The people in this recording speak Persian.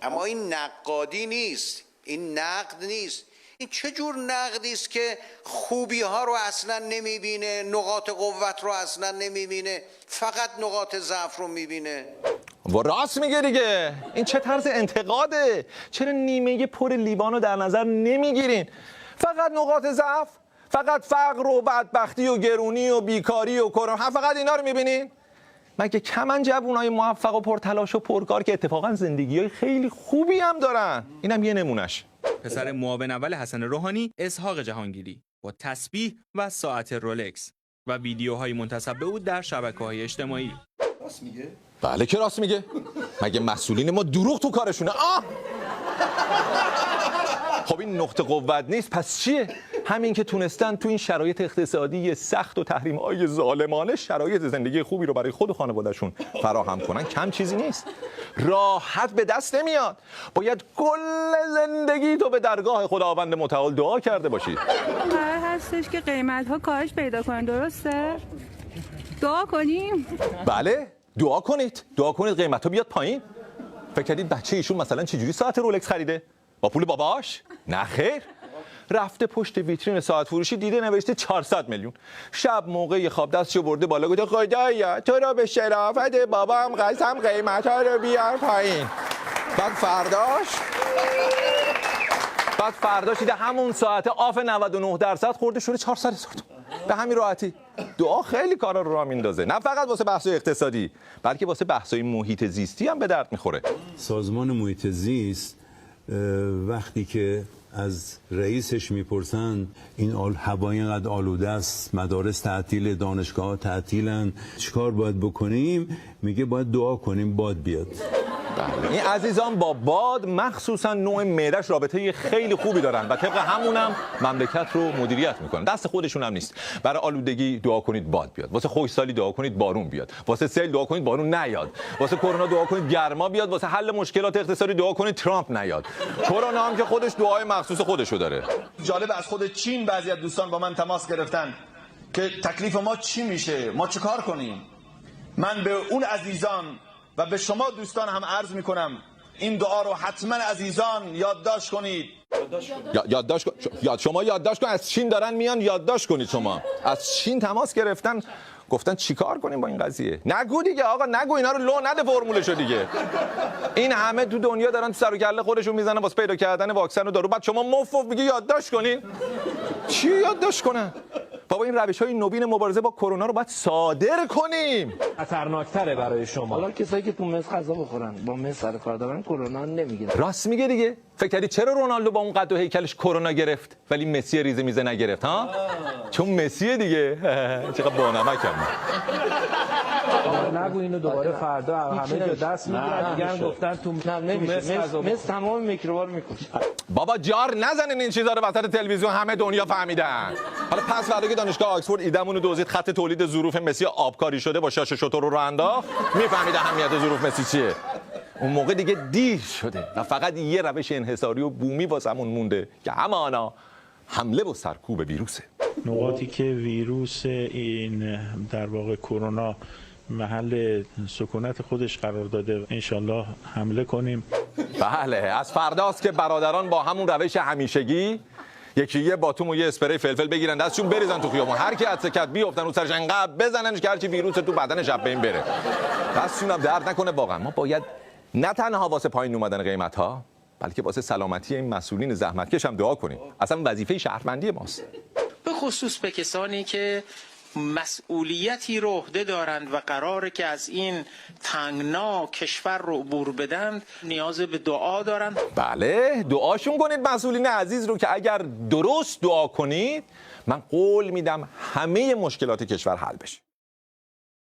اما این نقادی نیست، این نقد نیست. این چه جور نقدی است که خوبی ها رو اصلا نمیبینه، نقاط قوت رو اصلا نمیبینه، فقط نقاط ضعف رو میبینه؟ و راست میگه دیگه. این چه طرز انتقاده؟ چرا نیمه پر لیوان رو در نظر نمیگیرین؟ فقط نقاط ضعف، فقط فقر و بدبختی و گرونی و بیکاری و کرونا، فقط اینا رو میبینین؟ مگه کمن جوونای موفق و پرتلاش و پرکار که اتفاقا زندگیای خیلی خوبی هم دارن؟ اینم یه نمونش. پسر معاون اول حسن روحانی، اسحاق جهانگیری، با تسبیح و ساعت رولکس و ویدیوهای منتسب به او در شبکه‌های اجتماعی. راست میگه؟ بله که راست میگه. مگه مسئولین ما دروغ تو کارشونه؟ خب این نقطه قوت نیست پس چیه؟ همین که تونستن تو این شرایط اقتصادی سخت و تحریم‌های ظالمانه شرایط زندگی خوبی رو برای خود و خانواده‌شون فراهم کنن کم چیزی نیست. راحت به دست نمیاد. باید کل زندگی تو به درگاه خداوند متعال دعا کرده باشی. قرار هستش که قیمت‌ها کاهش پیدا کنه، درسته؟ دعا کنیم؟ بله، دعا کنید. دعا کنید قیمت‌ها بیاد پایین. فکر کردید بچه ایشون مثلا چجوری ساعت رولکس خریده؟ با پول باباش؟ نه خیر. رفته پشت ویترین ساعت فروشی دیده نوشته 400 میلیون. شب موقع خواب دستشو برده بالا گفته خدایا تو رو به شرافت بابام قسم قیمت‌ها رو بیار پایین. بعد فرداش دیده همون ساعت آف 99% خورده شده 400,000 تومان. به همین راحتی. دعا خیلی کارا رو راه میندازه، نه فقط واسه بحث‌های اقتصادی بلکه واسه بحث‌های محیط زیستی هم به درد میخوره. سازمان محیط زیست وقتی که از رئیسش میپرسن این هوا اینقدر آلوده است، مدارس تعطیل، دانشگاه تعطیلن، چیکار باید بکنیم؟ میگه باید دعا کنیم باد بیاد. این عزیزان با باد مخصوصا نوع معده‌اش رابطه خیلی خوبی دارن و طبق همونم مملکت رو مدیریت میکنن. دست خودشون هم نیست. برای آلودگی دعا کنید باد بیاد، واسه خشکسالی دعا کنید بارون بیاد، واسه سیل دعا کنید بارون نیاد، واسه کرونا دعا کنید گرما بیاد، واسه حل مشکلات اقتصادی دعا کنید ترامپ نیاد. کرونا هم که خودش دعای مخصوص خودشو داره. جالب از خود چین بعضی از دوستان با من تماس گرفتن که تکلیف ما چی میشه، ما چه کار کنیم. من به اون عزیزان و به شما دوستان هم عرض میکنم این دعا رو حتما عزیزان یادداشت کنید. شما یادداشت کن. از چین دارن میان یادداشت کنید. شما از چین تماس گرفتن گفتن چیکار کنیم با این قضیه. نگو دیگه آقا، نگو، اینا رو لو نده فرمولشو دیگه. این همه تو دنیا دارن تو سر و کله خودشون میزنن واسه پیدا کردن واکسن و دارو، بعد شما مفت میگی یادداشت کنین. چی یادداشت کنن؟ بابا این روش‌های نوین مبارزه با کرونا رو باید صادر کنیم. خطرناک‌تره برای شما. حالا کسایی که تو مس غذا بخورن با مس سر کار دارن کرونا نمیگیرن. راست میگه دیگه. فکر کردی چرا رونالدو با اون قد و هیکلش کرونا گرفت ولی مسی ریزه میزه نگرفت ها؟ چون مسی دیگه. چقدر بانمکم. نگو اینو دوباره فردا همه جا دست میگیرن دیگه گفتن تو مس تمام میکروبا رو میکشه. بابا جار نزنین این چیزا رو وسط تلویزیون، همه دنیا فهمیدن. حالا پس فردا که دانشگاه آکسفورد ایدمون رو دوزید خط تولید ظروف مسی آبکاری شده با شاش شتر رو انداخت، میفهمید اهمیت ظروف مسی چیه. اون موقع دیگه دیر شده و فقط یه روش انحصاری و بومی واسمون مونده که همانا حمله و سرکوب ویروسه. نقاطی که ویروس این در واقع کرونا محل سکونت خودش قرار داده انشالله حمله کنیم. بله از فرداست که برادران با همون روش همیشگی یکی یه باتوم و یه اسپری فلفل بگیرن دستشون بریزن تو خیابون، هر کی حدس کرد بیافتن رو سرش انقدر بزننش که هرچی ویروس تو بدنش از بین بره. دستشون هم درد نکنه. واقعا ما باید نه تنها واسه پایین اومدن قیمت‌ها بلکه واسه سلامتی این مسئولین زحمتکش هم دعا کنیم. اصلا وظیفه شهروندی ماست. به خصوص به کسانی که مسئولیتی رو عهده دارند و قراره که از این تنگنا کشور رو عبور بدند نیاز به دعا دارند. بله دعاشون کنید مسئولین عزیز رو که اگر درست دعا کنید من قول میدم همه مشکلات کشور حل بشه.